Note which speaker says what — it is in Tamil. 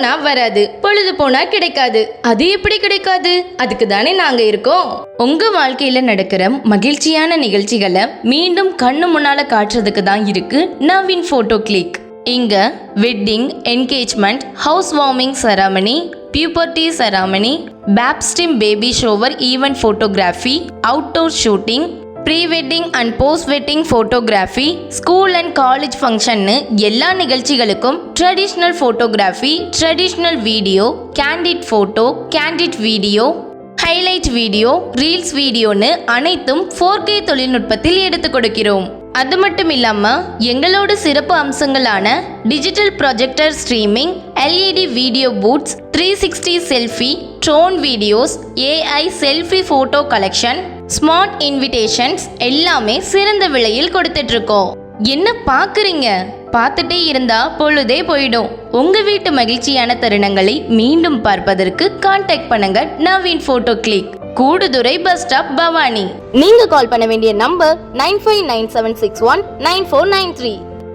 Speaker 1: போனா வராது, பொழுது போனா கிடைக்காது. அது எப்படி கிடைக்காது? அதுக்கு தானே நாங்க இருக்கோம். உங்க வாழ்க்கையில நடக்கிற மகிழ்ச்சியான நிகழ்ச்சிகளை மீண்டும் கண்ணு முன்னால காட்டுறதுக்கு தான் இருக்கு நவீன் போட்டோ கிளிக். இங்க wedding, engagement, house warming ceremony, puberty ceremony, baptism baby shower event photography, outdoor shooting, pre wedding and post wedding photography, school and college ஃபங்க்ஷன்னு எல்லா நிகழ்ச்சிகளுக்கும் traditional photography, traditional video, candid photo, candid video, highlight video, reels வீடியோன்னு அனைத்தும் 4K தொழில்நுட்பத்தில் எடுத்து கொடுக்கிறோம். அது மட்டும் இல்லாமல் எங்களோட சிறப்பு அம்சங்களான digital projector streaming, LED video booths, 360 selfie, drone videos, AI selfie photo collection, smart invitations எல்லாமே சிறந்த விலையில் கொடுத்துட்டு இருக்கோம். என்ன பார்க்குறீங்க? பார்த்துட்டே இருந்தா பொழுதே போயிடும். உங்க வீட்டு மகிழ்ச்சியான தருணங்களை மீண்டும் பார்ப்பதற்கு கான்டாக்ட் பண்ணுங்க Naveen photo click, Kooduthurai bus stop, Bhavani.
Speaker 2: நீங்க கால் பண்ண வேண்டிய நம்பர் 9597619493.